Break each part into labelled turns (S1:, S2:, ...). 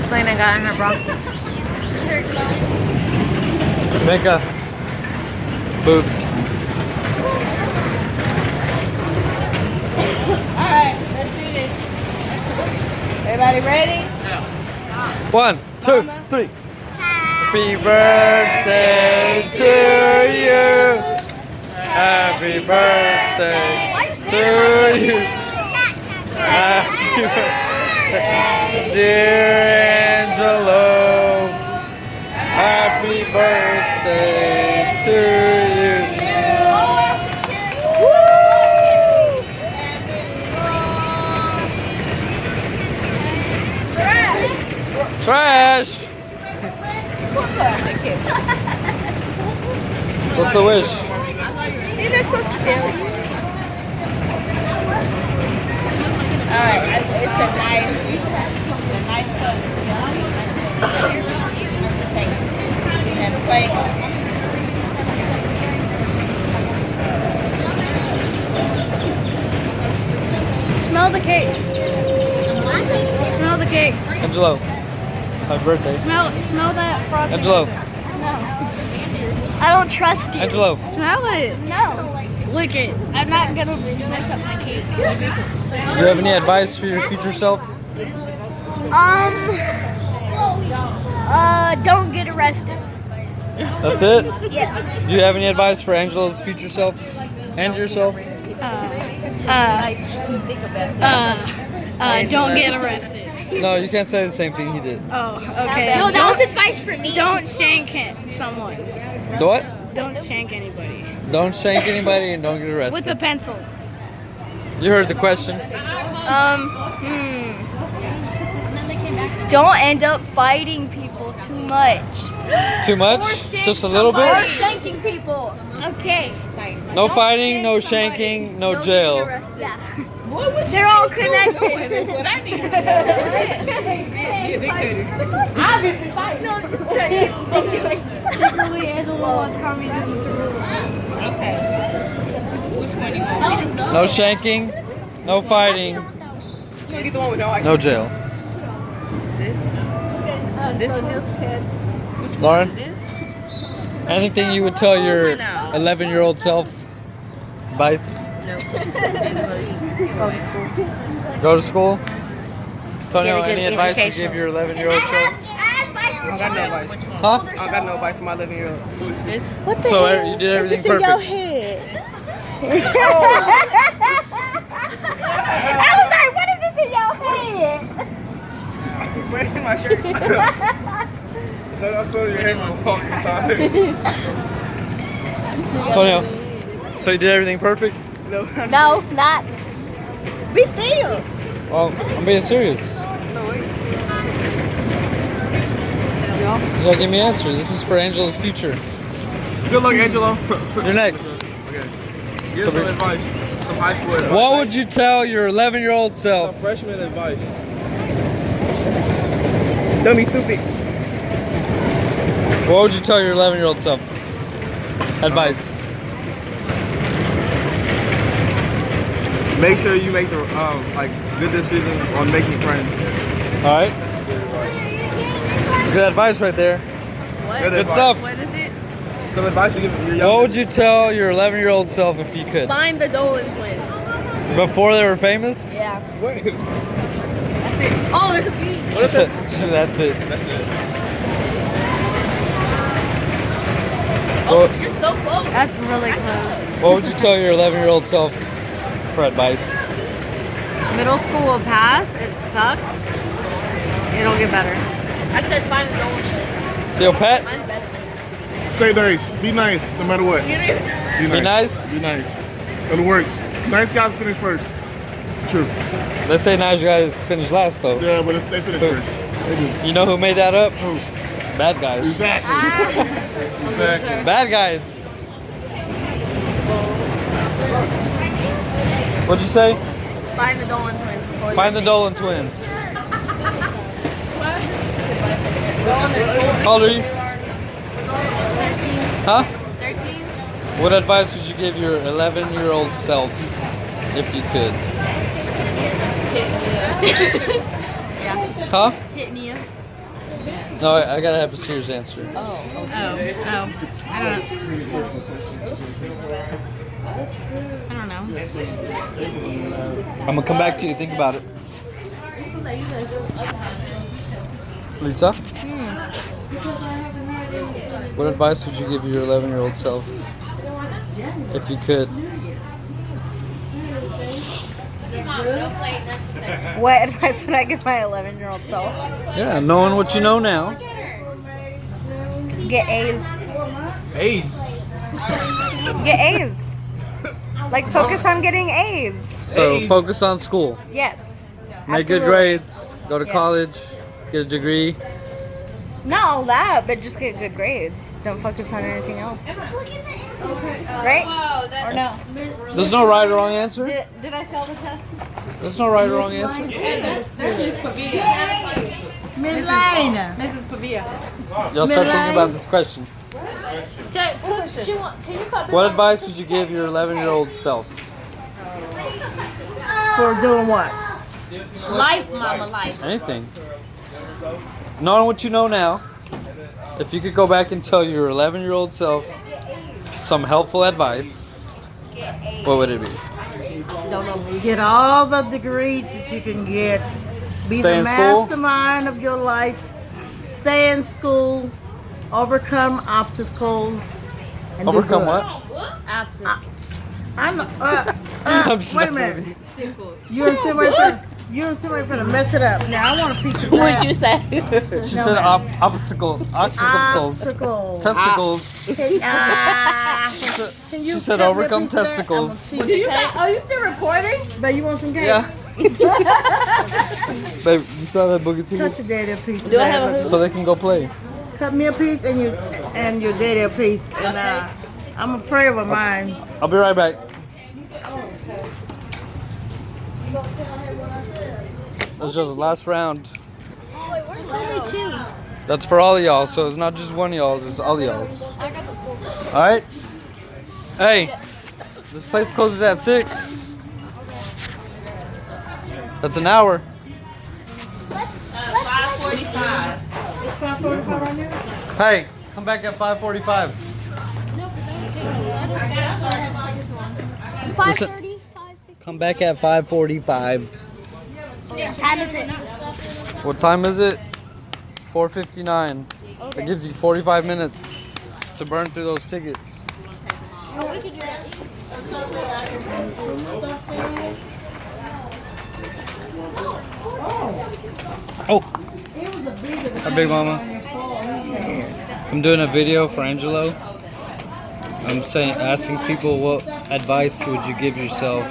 S1: Selena got in her bra.
S2: Mega boobs.
S1: Alright, let's do this. Everybody ready?
S2: 1, 2, 3. Happy birthday to you. Happy birthday to you. Happy birthday, dear Angelo. Happy birthday to you. Trash. What's the wish?
S1: They're supposed to tell you. Alright, it's a nice color. And the plate. Smell the cake. Smell the cake.
S2: Angelo, happy birthday.
S1: Smell that frosting.
S2: Angelo,
S1: No. I don't trust you.
S2: Angelo.
S1: Smell it. No. Lick it. I'm not gonna mess up my cake.
S2: Do you have any advice for your future self?
S1: Don't get arrested.
S2: That's it?
S1: Yeah.
S2: Do you have any advice for Angelo's future self and yourself?
S1: Don't get arrested.
S2: No, you can't say the same thing he did.
S1: Oh, okay.
S3: No, that was advice for me.
S1: Don't shank someone.
S2: What?
S1: Don't shank anybody.
S2: Don't shank anybody and don't get arrested.
S1: With a pencil.
S2: You heard the question.
S1: Don't end up fighting people too much.
S2: Too much? Just a little
S3: Or
S2: bit?
S3: shanking people. Okay.
S2: No fighting, no shanking, no jail.
S3: Yeah.
S1: They're all connected.
S3: That's what I need.
S1: Obviously,
S3: No, I'm just trying
S1: Secretly, Angelo wants communism to rule.
S2: No shanking, no fighting, no jail. Lauren? Anything you would tell your 11-year-old self? Advice? Go to school. Antonio, any advice you give your 11-year-old self?
S4: I don't got no advice.
S2: Huh?
S4: I don't got no advice for my 11-year-old.
S2: So you did everything perfect.
S1: I was like, what is this in your head?
S4: Where's my shirt? I told your hair was long this time.
S2: Antonio, so you did everything perfect?
S4: No.
S1: No, not. Be still.
S2: Well, I'm being serious.
S4: No way.
S2: You gotta give me an answer. This is for Angelo's future.
S4: Good luck, Angelo.
S2: You're next.
S4: Okay. Give some advice. Some high school advice.
S2: What would you tell your 11-year-old
S4: Some
S2: self?
S4: freshman advice. Don't be stupid.
S2: What would you tell your 11-year-old self? Advice.
S4: Make sure you make the good decisions on making friends.
S2: All right. It's good advice right there.
S4: Good
S2: Good
S4: advice.
S2: stuff.
S1: What is it?
S4: Some advice to give your young.
S2: What would you tell your 11-year-old self if you could?
S1: Find the Dolan twins.
S2: Before they were famous?
S1: Yeah.
S4: What?
S1: Oh, there's a bee.
S2: She said, that's it.
S4: That's it.
S2: What,
S1: You're so close. That's really close.
S2: what would you tell your 11-year-old self for advice?
S1: Middle school will pass. It sucks. It'll get better. I said find the Dolan twins.
S2: Deal, Pat?
S1: Mine's better.
S5: Stay nice. Be nice, no matter what.
S2: Be nice?
S5: Be nice. It works. Nice guys finish first. It's true.
S2: Let's say nice guys finish last, though.
S5: Yeah, but if they finish
S2: Who?
S5: first, they do.
S2: You know who made that up?
S5: Who?
S2: Bad guys.
S5: Exactly. Exactly.
S2: Bad guys. What'd you say?
S1: Find the Dolan twins before
S2: Find the Dolan twins.
S1: Go on their tour.
S2: How old are you?
S1: 13.
S2: Huh?
S1: 13.
S2: What advice would you give your 11-year-old self if you could?
S1: Yeah.
S2: Huh?
S1: Hit Nia.
S2: No, I gotta have a serious answer.
S1: Oh. I don't know.
S2: I'm gonna come back to you. Think about it. Lisa? What advice would you give your 11-year-old self? If you could.
S1: What advice would I give my 11-year-old self?
S2: Yeah, knowing what you know now.
S1: Get A's.
S4: AIDS.
S1: Get A's. Like, focus on getting A's.
S2: So
S4: A's.
S2: focus on school.
S1: Yes.
S2: Make good
S1: Absolutely.
S2: grades. Go to
S1: Yes.
S2: college. Get a degree.
S1: Not all that, but just get good grades. Don't focus on anything else. Right? Or no?
S2: There's no right or wrong answer.
S1: Did I fail the test?
S2: There's no right or wrong answer.
S6: Milena.
S2: Y'all start thinking about this question.
S1: Can you cut
S2: What advice would you give your 11-year-old self?
S6: For doing what? Life, mama, life.
S2: Anything. Knowing what you know now, if you could go back and tell your 11-year-old self some helpful advice, what would it be?
S6: Get all the degrees that you can get. Be
S2: Stay
S6: the
S2: in school?
S6: mastermind of your life. Stay in school. Overcome obstacles. And do
S2: Overcome
S6: good.
S2: what?
S6: I'm
S2: I'm just
S6: wait a
S2: messing
S6: minute. You and somebody finna mess it up. Now I want a piece of that.
S1: What'd you say?
S2: She said obstacles. Testicles. She said overcome testicles.
S1: Are you still recording?
S6: But you want some cake?
S2: Yeah. Babe, you saw that boogie
S6: Cut your
S2: tickets?
S6: daddy a piece.
S1: Do I have a
S2: So they can go play.
S6: Cut me a piece and your daddy a piece. And I'm gonna pray over mine.
S2: I'll be right back. That's just the last round.
S3: Only two.
S2: That's for all of y'all, so it's not just one of y'all, it's all of y'all's. Alright? Hey, this place closes at 6. That's an hour.
S3: 5:45.
S6: It's 5:45 right now?
S2: Hey, come back at 5:45.
S3: 5:30.
S2: Come back at 5:45.
S3: What time is it?
S2: What time is it? 4:59. That gives you 45 minutes to burn through those tickets. Oh, hi, Big Mama. I'm doing a video for Angelo. I'm asking people what advice would you give yourself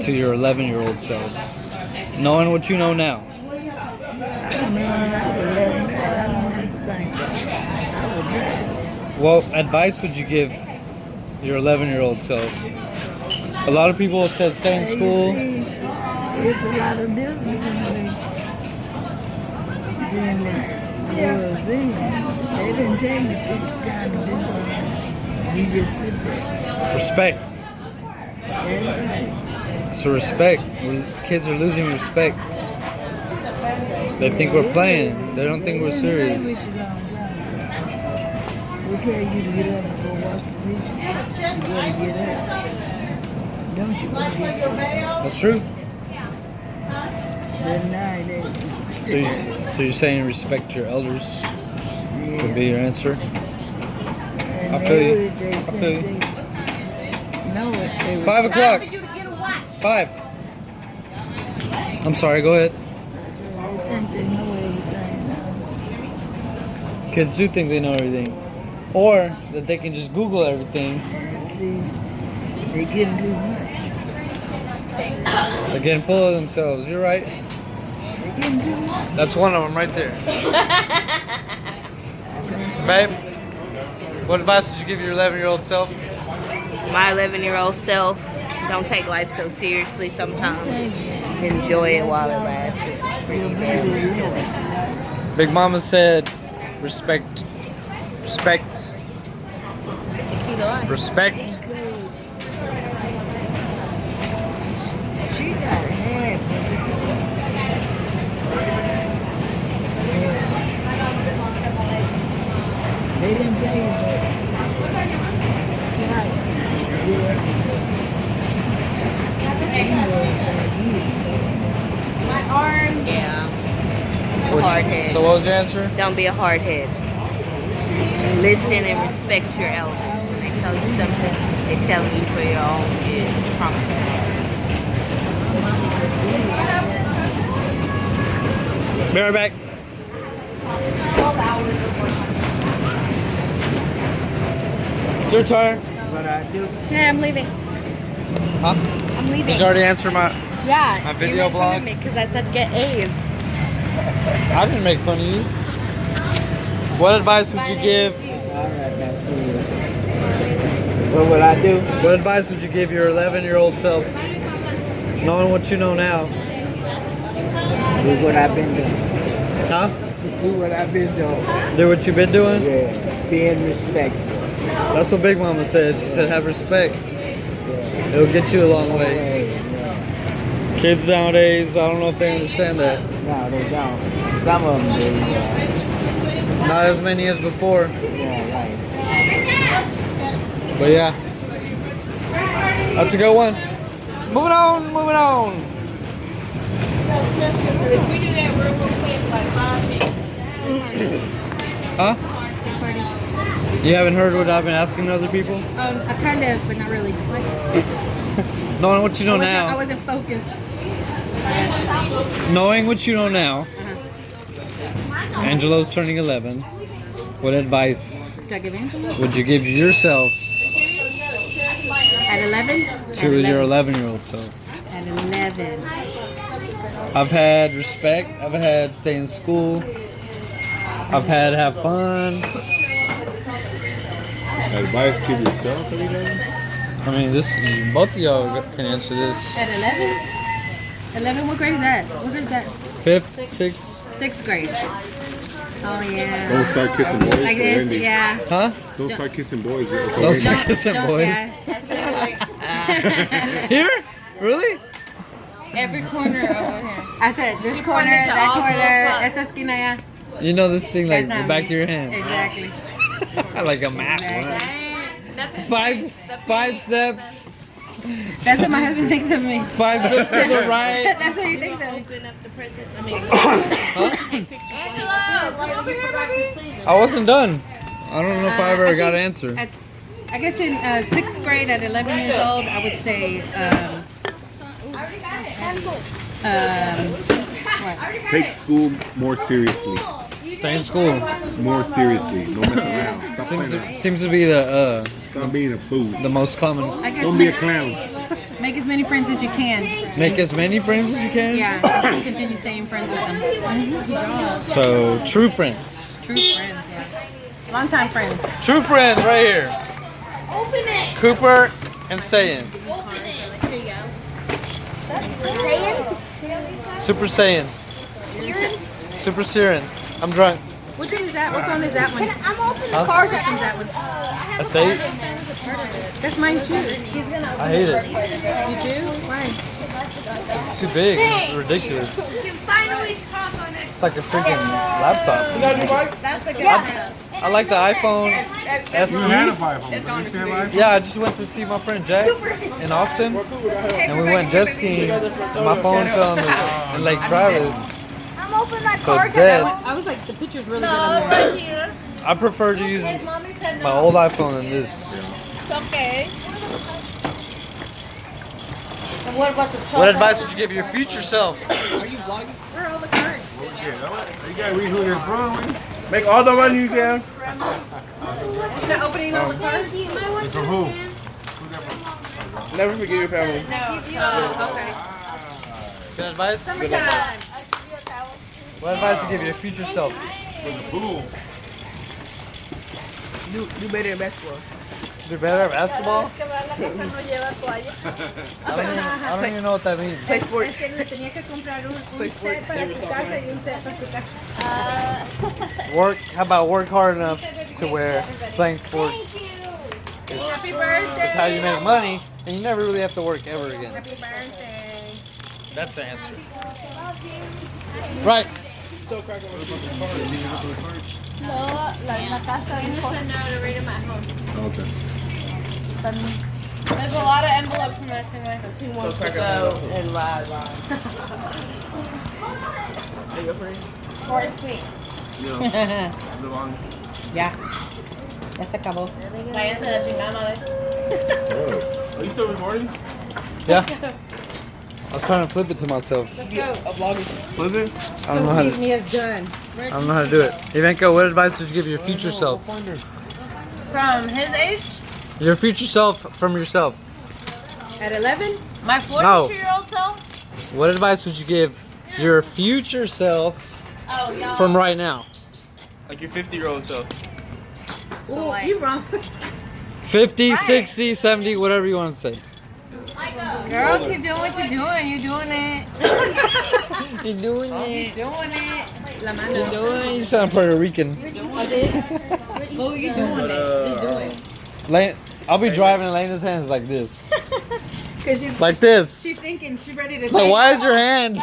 S2: to your 11-year-old self, knowing what you know now. What advice would you give your 11-year-old self? A lot of people have said stay in school.
S7: It's a lot of difference in the was in. They didn't tell you 50 times this. You just sit there.
S2: Respect.
S7: That's right.
S2: So respect. Kids are losing respect. They think we're playing. They don't think we're serious.
S7: We tell you to get up and go wash the dishes. You gotta get up. Don't you want to get up?
S2: That's true.
S7: But now they,
S2: So you're saying respect your elders would be your answer?
S7: and
S2: I feel you.
S7: they
S2: I feel you.
S7: know it. They
S2: 5 o'clock. 5. I'm sorry, go ahead.
S7: They think they know everything now.
S2: Kids do think they know everything. Or that they can just Google everything.
S7: See, they getting too much.
S2: They're getting full of themselves. You're right.
S7: They getting too much.
S2: That's one of them right there. Babe, what advice would you give your 11-year-old self?
S1: My 11-year-old self, don't take life so seriously sometimes. Enjoy it while it lasts, 'cause it's pretty damn short.
S2: Big Mama said, respect. Respect. Respect.
S7: She got a head.
S1: hard head.
S2: So what was your answer?
S1: Don't be a hard head. Listen and respect your elders. When they tell you something, they're telling you for your own good. I promise you.
S2: Be right back. It's your turn.
S4: What I do?
S3: Yeah, I'm leaving.
S2: Huh?
S3: I'm leaving.
S2: Did you already answer my
S3: Yeah.
S2: video blog?
S3: Because I said get A's.
S2: I didn't make fun of you. What advice would you give?
S4: Alright, that's cool. What would I do?
S2: What advice would you give your 11-year-old self, knowing what you know now?
S4: Do what I've been doing.
S2: Huh?
S4: Do what I've been doing.
S2: Do what you've been doing?
S4: Yeah. Being respectful.
S2: That's what Big Mama said. She said, have respect. It'll get you a long way. Kids nowadays, I don't know if they understand that.
S4: No, they don't. Some of them do. Yeah,
S2: Not as many as before.
S4: right.
S2: But yeah. That's a good one. Moving on, moving on.
S1: If we do that, we're going to play for like 5 minutes.
S2: Huh? You haven't heard what I've been asking other people?
S3: I kind of, but not really. Like,
S2: Knowing what you know
S3: I
S2: now.
S3: wasn't focused.
S2: Knowing what you know now. Angelo's turning 11. What advice
S3: Should I give Angelo?
S2: would you give yourself
S3: At 11?
S2: to your 11-year-old self?
S3: At 11.
S2: I've had respect. I've had stay in school. I've had have fun.
S5: Advice to yourself, anything?
S2: I mean, this both of y'all can answer this.
S3: At 11? 11, what grade is that? What grade is that?
S2: 5th, 6th.
S3: 6th grade. Oh, yeah.
S5: Don't start kissing boys.
S3: Like
S5: for
S3: this,
S5: Wendy.
S3: yeah.
S2: Huh?
S5: Don't start kissing boys.
S2: Don't start kissing
S3: Don't-
S2: boys.
S3: yeah.
S2: Here? Really?
S3: Every corner over here. I said this corner, that corner, esta esquina, yeah.
S2: You know this thing like
S3: That's
S2: the
S3: not
S2: back
S3: me.
S2: of your hand.
S3: Exactly.
S2: Like a map.
S3: Exactly.
S2: Five steps.
S3: That's what my husband thinks of me.
S2: 5 steps to the right.
S3: That's what he thinks of me.
S1: Open up the present. I mean,
S2: I wasn't done. I don't know if I ever got an answer.
S3: I guess in 6th grade at 11 years old, I would say,
S5: Take school more seriously.
S2: Stay in school.
S5: More seriously. Don't mess around. Stop playing around.
S2: Seems to be
S5: Stop being a fool.
S2: the most common.
S3: I guess
S5: Don't be a clown.
S3: make as many friends as you can.
S2: Make as many friends as you can.
S3: Yeah, and continue staying friends with them.
S2: So true friends.
S3: True friends, yeah. Long-time friends.
S2: True friend right here.
S3: Open it!
S2: Cooper and Saiyan.
S3: Open it. Here you go. Saying?
S2: Super Saiyan.
S3: Siren?
S2: Super Siren. I'm drunk.
S3: Which one is that? What phone is that one?
S8: I'm opening
S2: Huh?
S8: the car.
S3: Which one's that one?
S2: I say it.
S3: That's mine too.
S2: I hate it.
S3: You do? Why?
S2: It's too big. It's ridiculous.
S8: You can finally talk on it.
S2: It's like a freaking laptop.
S8: That's a good one.
S2: I like the iPhone SE. Yeah, I just went to see my friend Jack in Austin, and we went jet skiing. And my phone fell in Lake Travis,
S8: I'm opening that
S2: so
S8: car.
S2: it's dead.
S3: I was like, the picture's really good on there.
S8: Right here.
S2: I prefer to use
S8: Mommy said
S2: my old iPhone than this.
S8: it's okay.
S6: And what about the
S2: What advice would you give your future self?
S3: Where are all the cards?
S5: You gotta read who you're from.
S4: Make all the money you can.
S3: Is that opening all the cards?
S5: From who?
S4: Never forget your family.
S3: Oh, okay.
S2: Good advice? What advice to give your future self?
S4: You better in basketball.
S2: Do better at basketball? I don't even know what that means.
S4: Play sports.
S3: Tenía que comprar un set para tu casa y un set para tu casa.
S2: Work. How about work hard enough to where playing sports
S3: Happy birthday!
S2: is how you make money, and you never really have to work ever again.
S3: Happy birthday!
S2: That's the answer. Right.
S5: Okay.
S8: There's a lot of envelopes in there somewhere.
S1: he wants to go and ride.
S4: Hey, your friend.
S8: Short and sweet.
S3: Ya. Ya se acabó.
S8: Váyanse a la chingada, madre.
S4: Are you still recording?
S2: Yeah. I was trying to flip it to myself.
S4: Flip it?
S2: I don't know how to.
S3: Me is done.
S2: I don't know how to do it. Ivanka, what advice would you give your future self?
S8: From his age,
S2: Your future self from yourself.
S3: At 11?
S8: my 42-year-old self.
S2: What advice would you give your future self
S8: Oh, y'all.
S2: from right now?
S4: Like your 50-year-old self.
S3: Ooh,
S8: like-
S3: you wrong.
S2: 50, 60, 70, whatever you want to say.
S8: Girl, keep doing what you're doing. You're doing it.
S2: You're doing
S8: You're doing it.
S3: La mano.
S2: You sound Puerto Rican.
S8: Oh, you're doing it. Just do it.
S2: Lane, I'll be driving and Lena's hands like this.
S3: Because she's
S2: Like this.
S3: she's thinking she's ready to
S2: So why is your hand?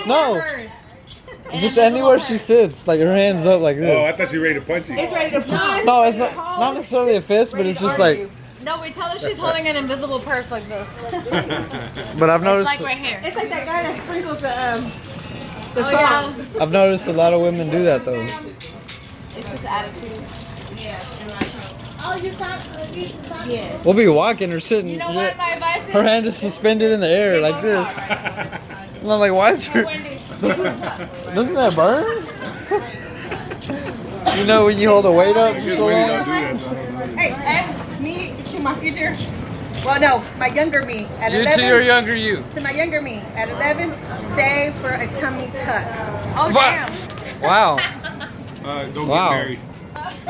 S2: No. Just anywhere she sits, like her hands up like
S5: Oh, I
S2: this.
S5: thought you were ready to punch you.
S3: It's ready to punch.
S2: No, it's not necessarily a fist, but it's just like.
S8: No, we tell her she's holding an invisible purse like this.
S2: But I've
S8: It's
S2: noticed.
S8: like right here.
S3: It's like that guy that sprinkles the
S8: Oh,
S3: salt.
S8: yeah.
S2: I've noticed a lot of women do that though.
S8: It's just attitude. Oh, you thought? Yeah.
S2: We'll be walking or sitting.
S8: You know what my advice is?
S2: Her hand is suspended in the air like this. And I'm like, why is her? Doesn't that burn? You know when you hold a weight up for so long?
S3: Hey, me to my future. Well, no, my younger me at
S2: You
S3: 11.
S2: to your younger you.
S3: To my younger me at 11, save for a tummy tuck.
S8: Oh,
S2: What?
S8: damn.
S2: Wow.
S5: Don't
S2: Wow.
S5: get married.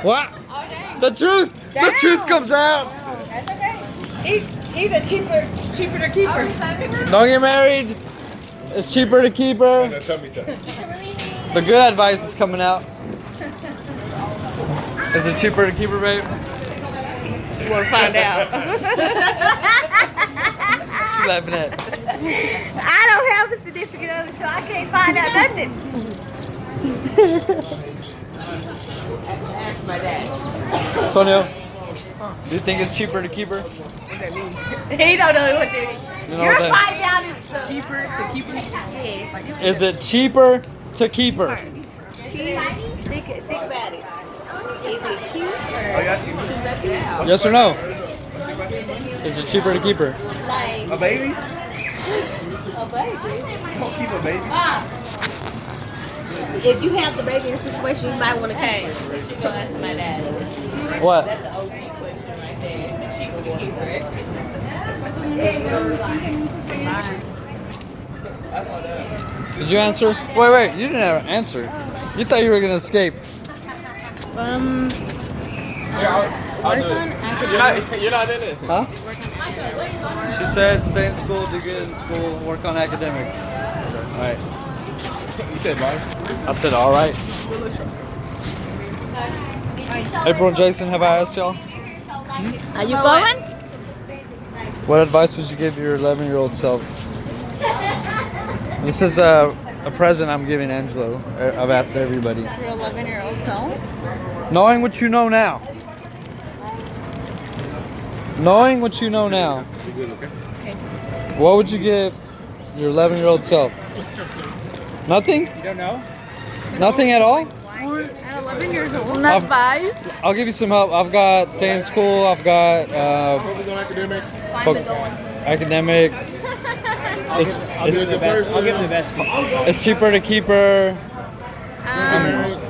S2: What?
S8: Oh, dang.
S2: The truth. The
S3: Damn.
S2: truth comes out.
S3: That's okay. He's a cheaper to keep her.
S2: Don't get married. It's cheaper to keep her.
S5: Now tell me that.
S2: The good advice is coming out. Is it cheaper to keep her, babe?
S1: We'll find out.
S2: She's laughing at.
S8: I don't have a significant other, so I can't find out nothing.
S3: Ask my dad.
S2: Antonio, do you think it's cheaper to keep her?
S8: He don't know what to do.
S2: You know
S8: You're
S2: what that-
S8: find out it's
S3: Cheaper to keep her.
S8: Yes.
S2: Is it cheaper to keep her?
S8: Think about it. Is it cheaper?
S2: Yes or no? Is it cheaper to keep her?
S8: Like
S4: A baby?
S8: a baby?
S4: You won't keep a baby.
S8: If you have the baby in a situation, you might want to
S1: Hey, she gonna ask my dad.
S2: What?
S1: That's an OG question right there. Is it cheaper to keep her?
S2: Did you answer? Wait, you didn't have an answer. You thought you were gonna escape.
S4: I'll do it. You're not in it.
S2: Huh? She said stay in school, do good in school, work on academics. Alright.
S4: You said bye.
S2: I said alright. April and Jason, have I asked y'all?
S8: Are you going?
S2: What advice would you give your 11-year-old self? This is a present I'm giving Angelo. I've asked everybody.
S8: Your 11-year-old self?
S2: Knowing what you know now. Knowing what you know now. What would you give your 11-year-old self? Nothing?
S4: You don't know?
S2: Nothing at all?
S8: At 11 years old.
S2: I've-
S8: advice.
S2: I'll give you some help. I've got stay in school. I've got
S5: Focus on academics.
S2: academics.
S4: I'll give him the best piece.
S2: It's cheaper to keep her.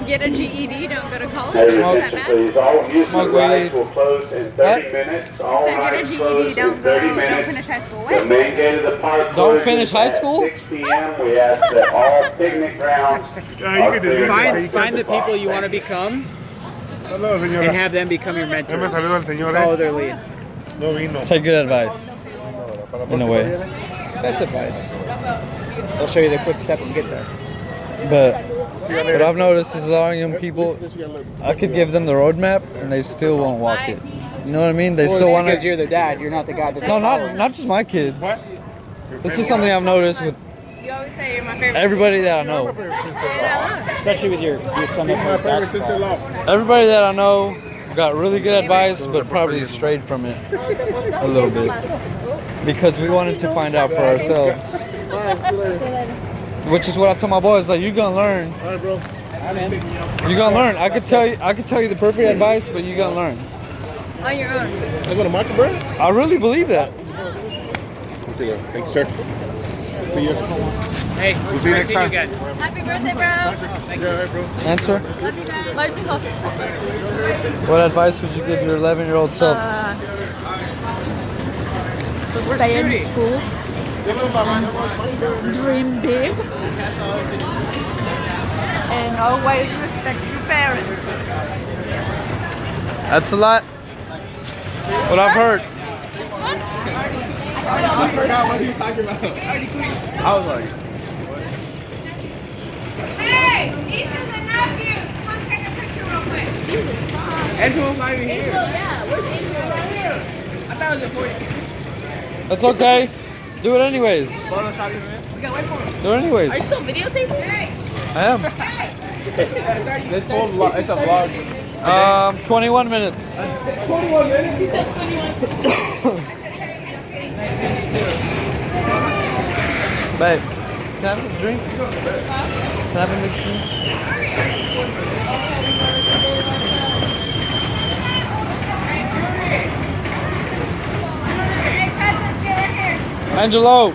S8: Get a GED, don't go to college.
S2: Smoke-
S8: Does that matter?
S9: Please, all youth
S2: Smoke
S9: rides
S2: weed.
S9: will close in 30
S2: What?
S9: minutes. All
S8: So get a
S9: rides
S8: GED,
S9: close
S8: don't
S9: in
S8: go,
S9: 30
S8: don't
S9: minutes.
S8: finish high school.
S9: The
S8: What?
S9: main gate of the park
S2: Don't
S9: closes
S2: finish high
S9: at
S2: school?
S9: 6 p.m. We ask that all picnic grounds
S5: Yeah, you can do it.
S10: Find the people you want to become
S5: Hello,
S10: and
S5: señora.
S10: have them become your
S5: Ya me
S10: mentors.
S5: saluda el señor.
S10: Follow their lead.
S5: No vino.
S2: Take good advice. In a way.
S10: Best advice. They'll show you the quick steps to get there.
S2: But what I've noticed is a lot of young people, I could give them the roadmap and they still won't walk it. You know what I mean? They
S10: Well,
S2: still
S10: it's
S2: want
S10: because
S2: to.
S10: you're the dad. You're not the guy that.
S2: No, not just my kids. This is something I've noticed with
S8: You always say you're my favorite.
S2: everybody that I know.
S10: Especially with your son that plays basketball.
S2: Everybody that I know got really good advice, but probably strayed from it a little bit because we wanted to find out for ourselves. Which is what I tell my boys. Like, you're gonna learn.
S5: All right, bro.
S2: You're gonna learn. I could tell you the perfect advice, but you're gonna learn.
S3: On your own.
S5: I'm going to Michael, bro.
S2: I really believe that.
S5: Let's see, thank you, sir. See you.
S10: Hey,
S5: We'll see you next time.
S3: Happy birthday, bro.
S5: Yeah, bro.
S2: Answer.
S3: Love you guys. Love you coffee.
S2: What advice would you give your 11-year-old self?
S7: Stay in school. Dream big. And always respect your parents.
S2: That's a lot. What I've heard.
S4: I forgot what he was talking about. I was like,
S8: Hey, Ethan's a nephew. Come take a picture real quick.
S4: Angel's not even here.
S8: Yeah, where's Angelo? Right here.
S4: I thought it was important.
S2: That's okay. Do it anyways.
S4: We gotta wait for him.
S2: Do it anyways.
S8: Are you still videotaping?
S2: I am.
S4: This full vlog. It's a vlog.
S2: 21 minutes.
S4: 21 minutes.
S2: Babe, can I have a drink? Can I have a mixed drink? Angelo!